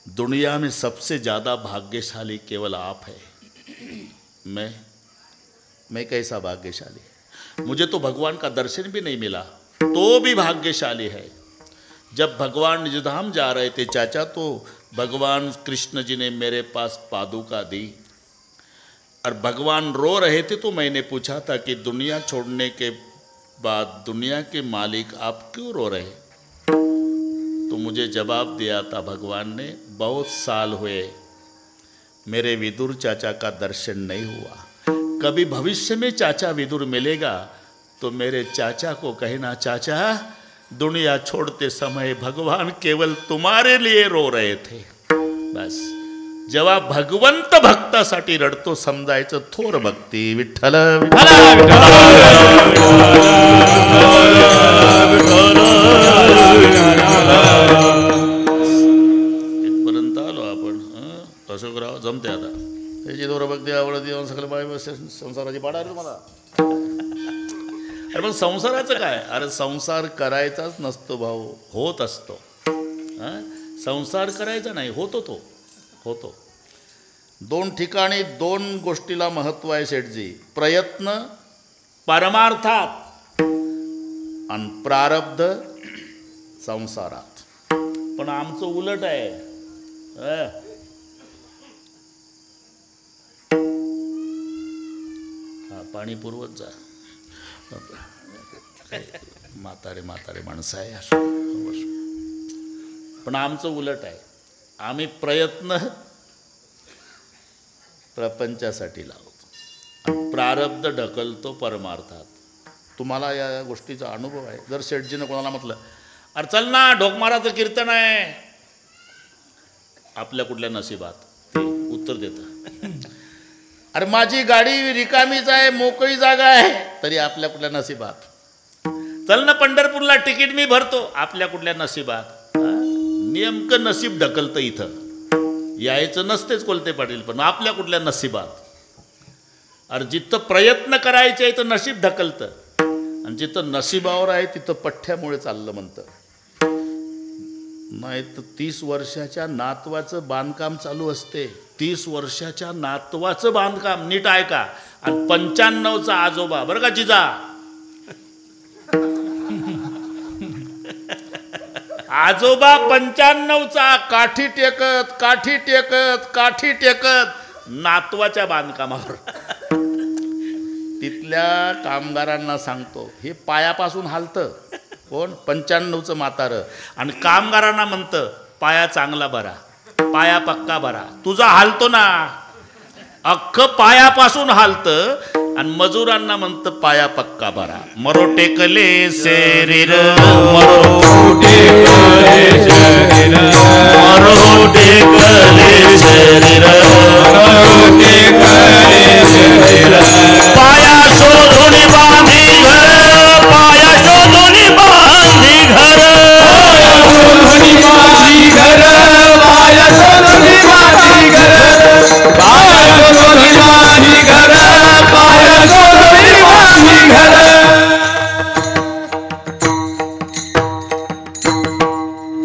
दुनिया में सबसे ज़्यादा भाग्यशाली केवल आप है. मैं कैसा भाग्यशाली. मुझे तो भगवान का दर्शन भी नहीं मिला, तो भी भाग्यशाली है. जब भगवान निजधाम जा रहे थे चाचा, तो भगवान कृष्ण जी ने मेरे पास पादुका दी और भगवान रो रहे थे, तो मैंने पूछा था कि दुनिया छोड़ने के बाद दुनिया के मालिक आप क्यों रो रहे. तो मुझे जवाब दिया था भगवान ने, बहुत साल हुए मेरे विदुर चाचा का दर्शन नहीं हुआ, कभी भविष्य में चाचा विदुर मिलेगा तो मेरे चाचा को कहना, चाचा दुनिया छोड़ते समय भगवान केवल तुम्हारे लिए रो रहे थे. बस जेव्हा भगवंत भक्तासाठी रडतो समजायचं थोर भक्ती. विठ्ठल इथपर्यंत आलो आपण. अशोकराव जमते आता. त्याची थोर भक्ती आवडती सगळं बाय संसाराची पाडा आहे तुम्हाला. अरे पण संसाराचं काय. अरे संसार करायचाच नसतो भाऊ, होत असतो. संसार करायचा नाही, होतो. तो होतो. दोन ठिकाणी दोन गोष्टीला महत्त्व आहे शेठजी. प्रयत्न परमार्थात आणि प्रारब्ध संसारात. पण आमचं उलट आहे. हा पाणी पुरवत जा. म्हातारे माणसं आहे. पण आमचं उलट आहे. आम्ही प्रयत्न प्रपंचासाठी लावतो, प्रारब्ध ढकलतो परमार्थात. तुम्हाला या गोष्टीचा अनुभव आहे. जर शेठजीनं कोणाला म्हटलं, अरे चल ना ढोकमाराचं कीर्तन आहे, आपल्या कुठल्या नशिबात ते उत्तर देतं. अरे माझी गाडी रिकामीच आहे, मोकळी जागा आहे, तरी आपल्या कुठल्या नशिबात. चल ना पंढरपूरला तिकीट मी भरतो, आपल्या कुठल्या नशिबात. नेमकं नशीब ढकलतं. इथं यायचं नसतेच कोलते पाटील, पण आपल्या कुठल्या नशिबात. अरे जिथं प्रयत्न करायचे तर नशीब ढकलतं, आणि जिथं नशिबावर आहे तिथं पठ्ठ्यामुळे चाललं म्हणतं. नाही तर 30 वर्षाच्या नातवाचं बांधकाम चालू असते. 30 वर्षाच्या नातवाचं बांधकाम नीट ऐका. आणि 95चा आजोबा, बरं का जिजा, आजोबा 95चा काठी टेकत नातवाच्या बांधकामावर. तिथल्या कामगारांना सांगतो, हे पायापासून हालतं. कोण? 95चं म्हातारं. आणि कामगारांना म्हणतं, पाया चांगला भरा, पाया पक्का भरा. तुझा हालतो ना, अख्खं पायापासून हालतं. आणि मजुरांना म्हणतं पाया पक्का भरा. मरो टेकले शरीर मरो टेकले शरीर मरो टेकले शरीर मरो टेकले शरीर पाया शोधून बांधी घर पाया शोधून बांधी घर माझी घर पाया शोधून माझी घर पाया शोधून माझी घर पाया शोधून माझी घर.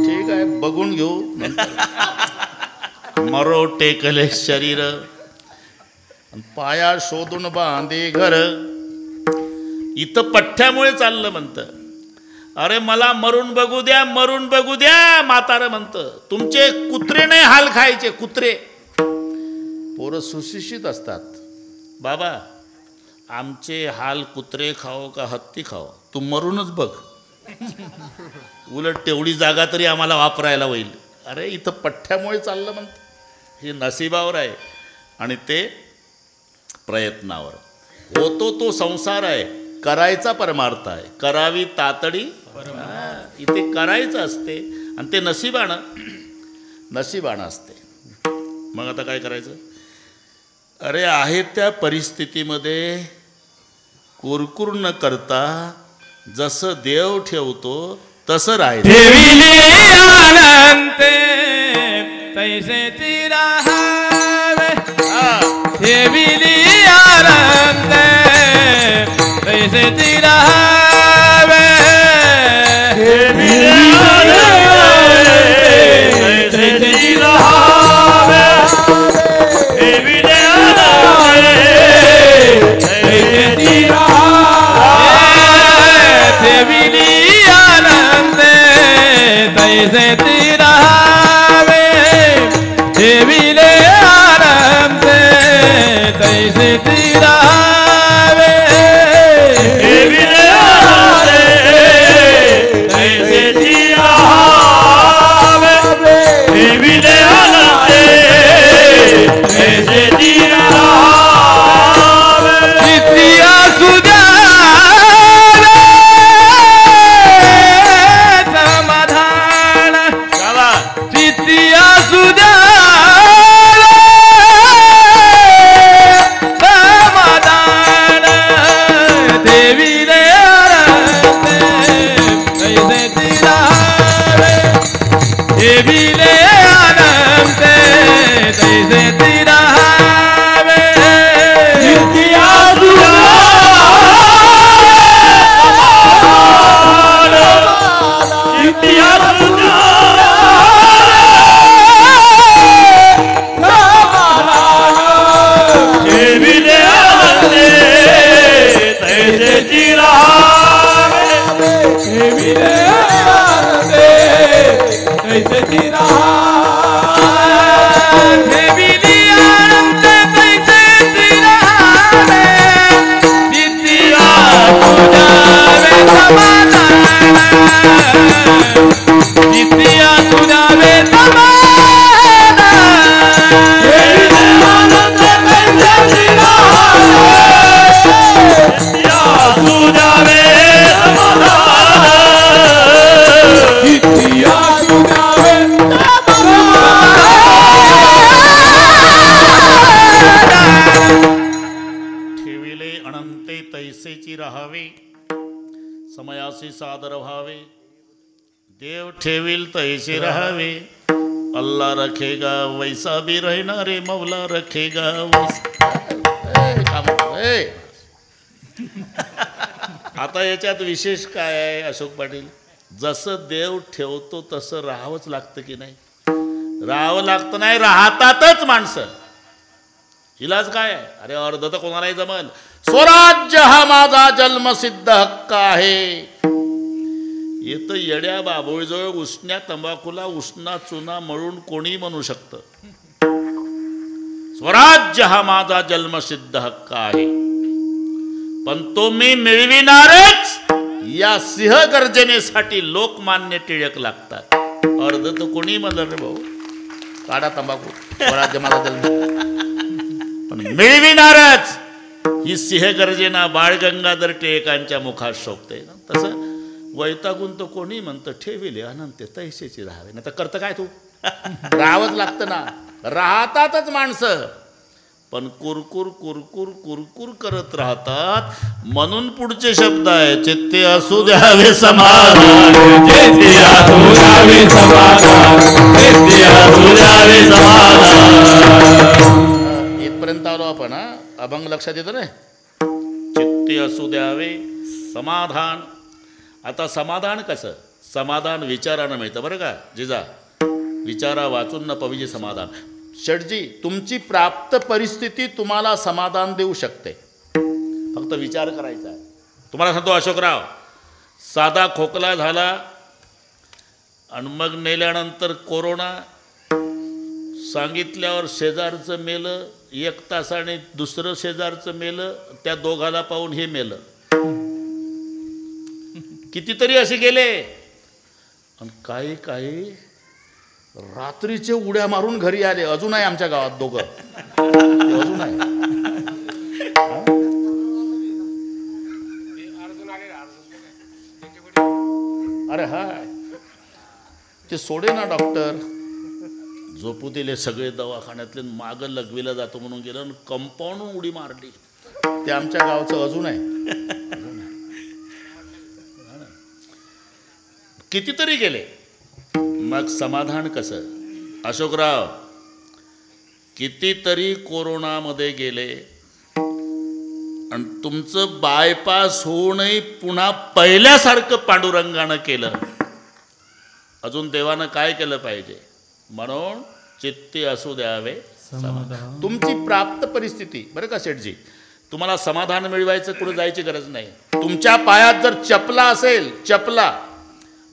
ठीक आहे बघून घेऊ. मरो टेकले शरीर पाया शोधून बांधे घर. इथं पठ्ठ्यामुळे चाललं म्हणतं. अरे मला मरून बघू द्या मरून बघू द्या. म्हातारं म्हणतं तुमचे कुत्रे नाही हाल खायचे कुत्रे. पोरं सुशिक्षित असतात. बाबा आमचे हाल कुत्रे खाओ का हत्ती खाओ तू मरूनच बघ. उलट तेवढी जागा तरी आम्हाला वापरायला होईल. अरे इथं पठ्ठ्यामुळे चाललं म्हणतं. हे नशिबावर आहे आणि ते प्रयत्नावर. होतो तो संसार आहे करायचा परमार्थ आहे. करावी तातडी इथे करायचं असते आणि ते नशिबानं असते. मग आता काय करायचं. अरे आहे त्या परिस्थितीमध्ये कुरकुर न करता जसं देव ठेवतो तसं राहायचं. ठेविले अनंत तैसे राहावे ठेविले अनंत तैसे राहावे समयासी सादर व्हावे. देव ठेवील तैसे राहावे. अल्लाह रखेगा वैसा भी रहना रे मौला रखेगा वैसा. आता याच्यात विशेष काय आहे अशोक पाटील. जसं देव ठेवतो तसं राहावंच लागतं की नाही. राहावं लागतं नाही राहतातच माणसं. इलाज काय आहे. अरे अर्ध तर कोणालाही जमल. स्वराज्य हा माझा जन्मसिद्ध हक्क आहे. येतं येड्या बाभोळीजवळ उष्ण्या तंबाखूला उष्णा चुना मळून कोणी म्हणू शकतं. स्वराज्य हा माझा जन्मसिद्ध हक्क आहे पण तो मी मिळविणारच. या सिंह गर्जनेसाठी लोकमान्य टिळक लागतात. अर्ध तर कोणी म्हणलं रे भाऊ काढा तंबाखू स्वराज्य माझा जन्म पण मिळविणारच. ही सिंहगर्जना बाळ गंगाधर टिळकांच्या मुखात शोभते ना. तसं वैतागून तो कोणी म्हणतं ठेविले अनंत तैसेची राहावे, नाही तर करतं काय तू. राहावंच लागतं ना. राहतातच माणसं, पण कुरकुर कुरकुर कुरकुर करत राहतात. म्हणून पुढचे शब्द आहे, चित्ते असू द्यावे समाधान, चित्ते असू द्यावे समाधान, चित्ते असू द्यावे समाधान. इथपर्यंत आलो आपण. अभंग लक्षात येतो ना. चित्ते असू द्यावे समाधान. आता समाधान कसं? समाधान विचारानं मिळतं बरं का जिजा. विचारा वाचून न पविजे समाधान. शेठजी, तुमची प्राप्त परिस्थिती तुम्हाला समाधान देऊ शकते, फक्त विचार करायचा आहे. तुम्हाला सांगतो अशोकराव, साधा खोकला झाला आणि मग नेल्यानंतर कोरोना सांगितल्यावर शेजारचं मेलं, 1 तासाने दुसरं शेजारचं मेलं, त्या दोघाला पाहून हे मेलं. कितीतरी असे गेले. आणि काही काही रात्रीचे उड्या मारून घरी आले. अजून आहे आमच्या गावात दोघं, अजून आहे. अरे हा, ते सोडे ना डॉक्टर, झोपू दिले सगळे दवाखान्यातले. मागं लघवीला जातो म्हणून गेलं आणि कंपाऊंड उडी मारली. ते आमच्या गावचं अजून आहे. कितीतरी गेले. मग समाधान कसं? अशोकराव, कितीतरी कोरोनामध्ये गेले आणि तुमचं बायपास होऊनही पुन्हा पहिल्यासारखं पांडुरंगानं केलं. अजून देवानं काय केलं पाहिजे? म्हणून चित्ते असू द्यावे समाधान. तुमची प्राप्त परिस्थिती बरं का शेठजी, तुम्हाला समाधान मिळवायचं कुठं जायची गरज नाही. तुमच्या पायात जर चपला असेल, चपला,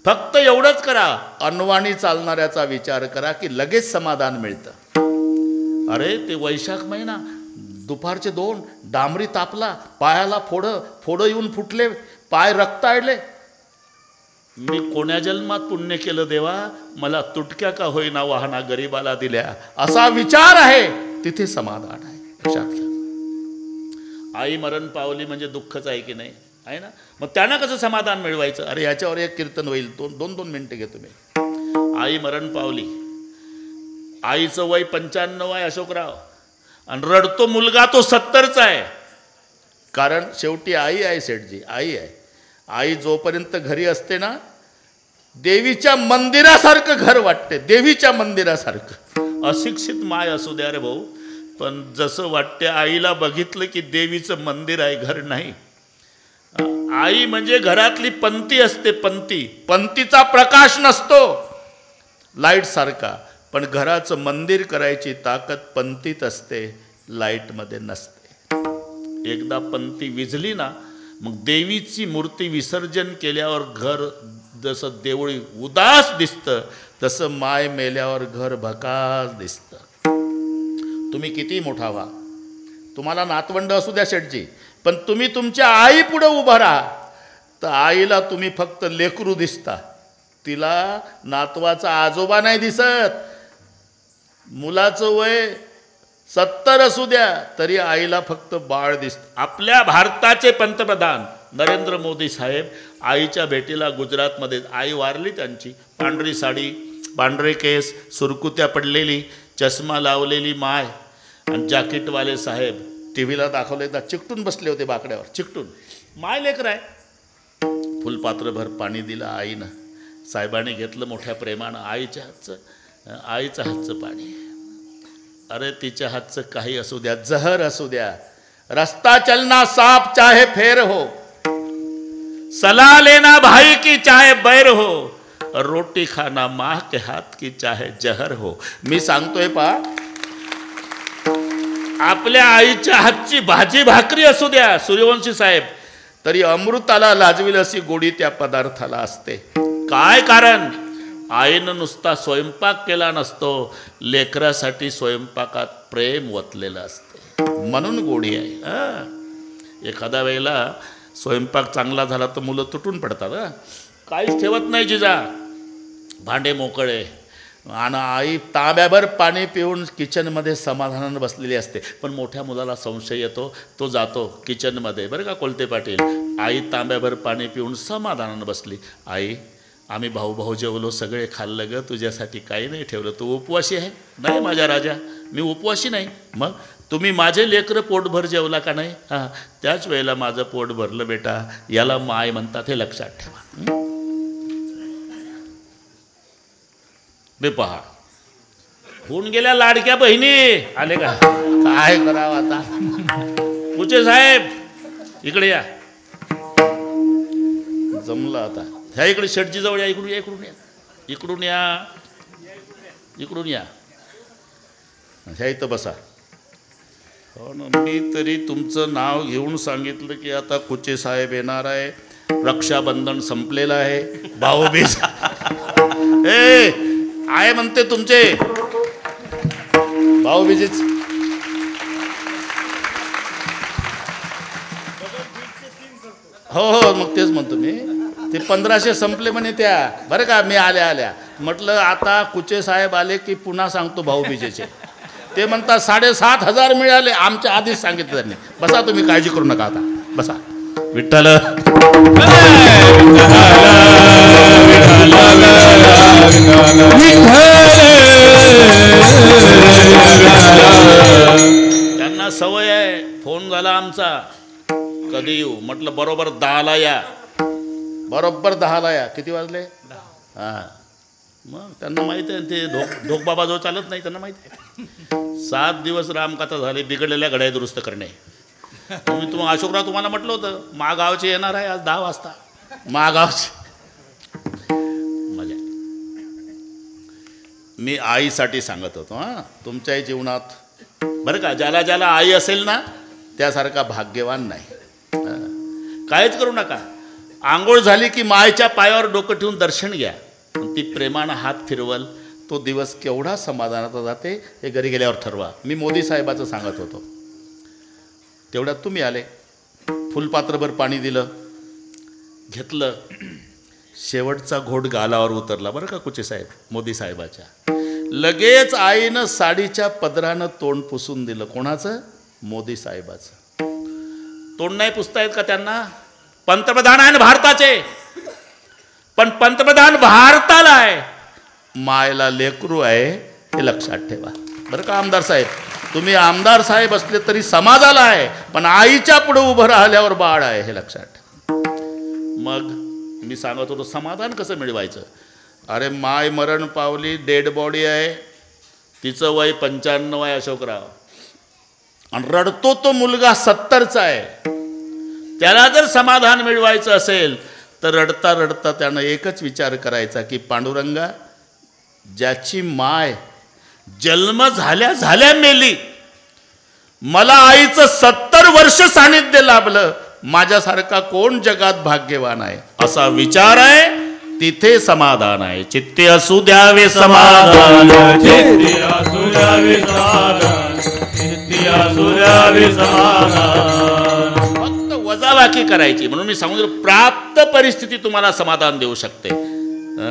फक्त एवढंच करा, अनवाणी चालणाऱ्याचा विचार करा की लगेच समाधान मिळतं. अरे ते वैशाख महिना, दुपारचे 2 डांबरी तापला, पायाला फोडं येऊन फुटले, पाय रक्ताळले. मी कोण्या जन्मात पुण्य केलं देवा, मला तुटक्या का होईना वाहना गरीबाला दिल्या, असा विचार आहे, तिथे समाधान आहे. लक्षात घ्या. आई मरण पावली म्हणजे दुःखच आहे की नाही, आहे ना. मग त्यांना कसं समाधान मिळवायचं? अरे याच्यावर एक कीर्तन होईल, 2 मिनिटं घेतो मी. आई मरण पावली, आईचं वय 95 आहे अशोकराव, आणि रडतो मुलगा तो 70चा आहे. कारण शेवटी आई आहे शेठजी, आई आहे. आई जोपर्यंत घरी असते ना, देवीच्या मंदिरासारखं घर वाटते, देवीच्या मंदिरासारखं. अशिक्षित माय असू द्या रे भाऊ, पण जसं वाटते आईला बघितलं की देवीचं मंदिर आहे, घर नाही. आई म्हणजे घरातली पंती असते, पंती. पंतीचा प्रकाश नसतो लाईट सारखा, पण घराचं मंदिर करायची ताकद पंतीत असते, लाईटमध्ये नसते. एकदा पंती विझली ना, मग देवीची मूर्ती विसर्जन केल्यावर घर जसं देवळी उदास दिसतं, तसं माय मेल्यावर घर भकास दिसतं. तुम्ही किती मोठा व्हा, तुम्हाला नातवंड असू द्या शेठजी, पण तुम्ही तुमच्या आई पुढे उभं राहा, तर आईला तुम्ही फक्त लेकरू दिसता, तिला नातवाचा आजोबा नाही दिसत. मुलाचं वय 70 असू द्या तरी आईला फक्त बाळ दिसतं. आपल्या भारताचे पंतप्रधान नरेंद्र मोदी साहेब आईच्या भेटीला गुजरातमध्ये, आई वारली त्यांची, पांढरी साडी, पांढरे केस, सुरकुत्या पडलेली, चष्मा लावलेली माय, आणि जॅकेटवाले साहेब टी व्हीला दाखवले तर चिकटून बसले होते बाकड्यावर, चिकटून. माय लेकर आहे. फुलपात्रभर पाणी दिलं आईनं, साहेबांनी घेतलं मोठ्या प्रेमानं आईच्या हातचं पाणी. अरे तिच्या हातचं काही असू द्या, जहर असू द्या, रस्ता चलना सांप चाहे फेर हो, सलाह लेना भाई की चाहे बैर हो, रोटी खाना माँ के हाथ की चाहे जहर हो. मी सांगतोय पा, आपल्या आईच्या हातची भाजी भाकरी असू द्या सूर्यवंशी साहेब, तरी अमृताला लाजविल अशी गोडी त्या पदार्थाला असते. काय कारण? आईनं नुसता स्वयंपाक केला नसतो, लेकरासाठी स्वयंपाकात प्रेम वतलेलं असते, म्हणून गोडी आहे. एखाद्या वेळेला स्वयंपाक चांगला झाला तर मुलं तुटून पडतात. काहीच ठेवत नाही जिजा, भांडे मोकळे, आणि आई तांब्याभर पाणी पिऊन किचनमध्ये समाधानानं बसलेली असते. पण मोठ्या मुलाला संशय येतो, तो जातो किचनमध्ये, बरं का कोलते पाटील. आई तांब्याभर पाणी पिऊन समाधानानं बसली. आई, आम्ही भाऊ भाऊ जेवलो, सगळे खाल्लं ग, तुझ्यासाठी काही नाही ठेवलं, तू उपवासी आहे? नाही माझ्या राजा, मी उपवासी नाही. मग तुम्ही माझे लेकरं पोटभर जेवला का नाही? हां, त्याच वेळेला माझं पोट भरलं बेटा. याला माय म्हणतात, हे लक्षात ठेवा. बे पहा, होऊन गेल्या लाडक्या बहिणी आले का? काय करावं आता? कुचे साहेब इकडे या. जमलं आता. ह्या इकडे शेटजी जवळ या. इकडून या, इकडून या, इकडून या, इकडून या. ह्या इथं बसा. हो ना, मी तरी तुमचं नाव घेऊन सांगितलं की आता कुचे साहेब येणार आहे, रक्षाबंधन संपलेलं आहे, भाऊबीज ए आहे म्हणते तुमचे भाऊबीजेच. हो हो, मग तेच म्हणतो मी. ते 1500 संपले म्हणे त्या, बरं का. मी आल्या म्हटलं आता कुचे साहेब आले की पुन्हा सांगतो भाऊबीजेचे. ते म्हणतात 7500 मिळाले, आमच्या आधीच सांगितलं त्यांनी. बसा तुम्ही, काळजी करू नका, आता बसा. विठ्ठल त्यांना सवय आहे. फोन झाला आमचा, कधी येऊ? म्हटलं बरोबर 10ला या. बरोबर 10ला या. किती वाजले? 10. हां, मग त्यांना माहिती आहे ते ढोकबाबा जो चालत नाही, त्यांना माहिती आहे. 7 दिवस रामकथा झाली बिघडलेल्या घड्या दुरुस्त करणे. तुम्ही अशोकराव तुम्हाला म्हटलं होतं महागावचे येणार आहे आज 10 वाजता. महागावचे मजा. मी आईसाठी सांगत होतो. हां, तुमच्याही जीवनात बरं का, ज्याला ज्याला आई असेल ना त्यासारखा भाग्यवान नाही. काहीच करू नका. आंघोळ झाली की मायच्या पायावर डोकं ठेवून दर्शन घ्या. ती प्रेमानं हात फिरवल, तो दिवस केवढा समाधानाचा जाते हे घरी गेल्यावर ठरवा. मी मोदी साहेबाचं सांगत होतो, तेवढ्यात तुम्ही आले. फुलपात्रभर पाणी दिलं, घेतलं. शेवटचा घोट गालावर उतरला बरं का कुचे साहेब, मोदी साहेबाच्या. लगेच आईनं साडीच्या पदरानं तोंड पुसून दिलं. कोणाचं? मोदी साहेबाचं. तोंड नाही पुसता येत का त्यांना? पंतप्रधान आहे ना भारताचे, पण पंतप्रधान भारताला आहे, मायला लेकरू आहे, हे लक्षात ठेवा बरं का. आमदार साहेब, तुम्ही आमदार साहेब असले तरी समाजाला आहे, पण आईच्या पुढे उभं राहिल्यावर बाळ आहे, हे लक्षात ठेवा. मग मी सांगत होतो समाधान कसं मिळवायचं. अरे माय मरण पावली, डेड बॉडी आहे, तिचं वय 95 आहे अशोकराव, आणि रडतो तो मुलगा 70चा आहे. त्याला जर समाधान मिळवायचं असेल तर रडता रडता त्यानं एकच विचार करायचा की पांडुरंगा, ज्याची माय जन्म झाल्या झाल्या मेली, मला आईचं 70 वर्ष सानिध्य लाभलं, माझ्यासारखा कोण जगात भाग्यवान आहे, असा विचार आहे, तिथे समाधान आहे. चित्ते असू द्यावे समाधान, चित्ते असू द्यावे समाधान, चित्ते असू द्यावे समाधान. फक्त वजाबाकी करायची. म्हणून मी सांगू, प्राप्त परिस्थिती तुम्हाला समाधान देऊ शकते.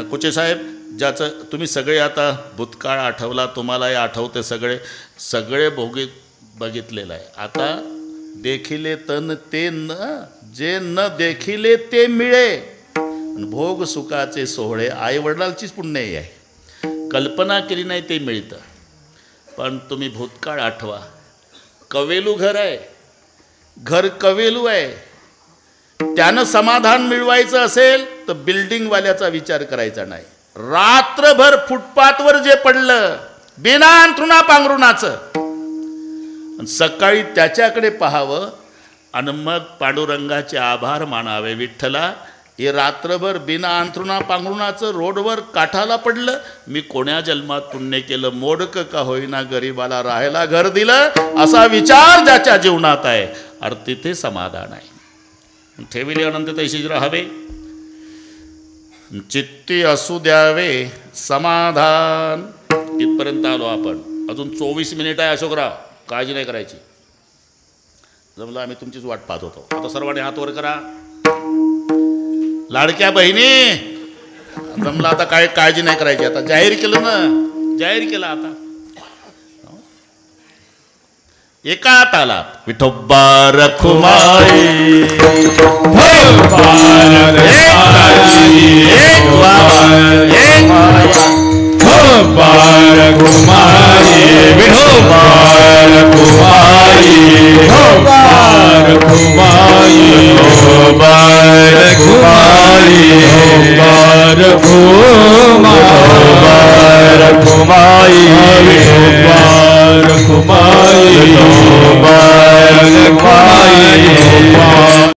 कुचे साहेब, ज्याचं तुम्ही सगळे आता भूतकाळ आठवला, तुम्हालाही आठवते, सगळे सगळे बघितलेलं आहे. आता देखिले तन ते न, जे न देखिले ते मिळे, भोग सुखाचे सोहळे आईवडिलांचीच पुण्य आहे. कल्पना केली नाही ते मिळतं. पण तुम्ही भूतकाळ आठवा. कवेलू घर आहे, घर कवेलू आहे. त्यानं समाधान मिळवायचं असेल तर बिल्डिंगवाल्याचा विचार करायचा नाही. रात्रभर फुटपाथवर जे पडलं बिना अंथरुणा पांघरुणाचं, सकाळी त्याच्याकडे पाहावं आणि मग पांडुरंगाचे आभार मानावे. विठ्ठला, हे रात्रभर बिना अंथरुणा पांघरुणाचं रोडवर काठाला पडलं, मी कोण्या जन्मात पुण्य केलं, मोडक का होईना गरीबाला राहायला घर दिलं, असा विचार ज्याच्या जीवनात आहे, अरे तिथे समाधान आहे. ठेविले अनंत तैशीच राहावे, चित्ती असू द्यावे समाधान. इथपर्यंत आलो आपण. अजून 24 मिनिट आहे अशोकराव, काळजी नाही करायची. जमलं, आम्ही तुमचीच वाट पाहत होतो. आता सर्वांनी हात वर करा. लाडक्या बहिणी, जमलं, आता काय काळजी नाही करायची. आता जाहीर केलं ना, जाहीर केला आता एका तालात विठोबा रखुमाई बार कुमारी विठोबा रखुमाई बार कुमारी बार कुमारी बार कुमारी बार कुमारी बार कुमारी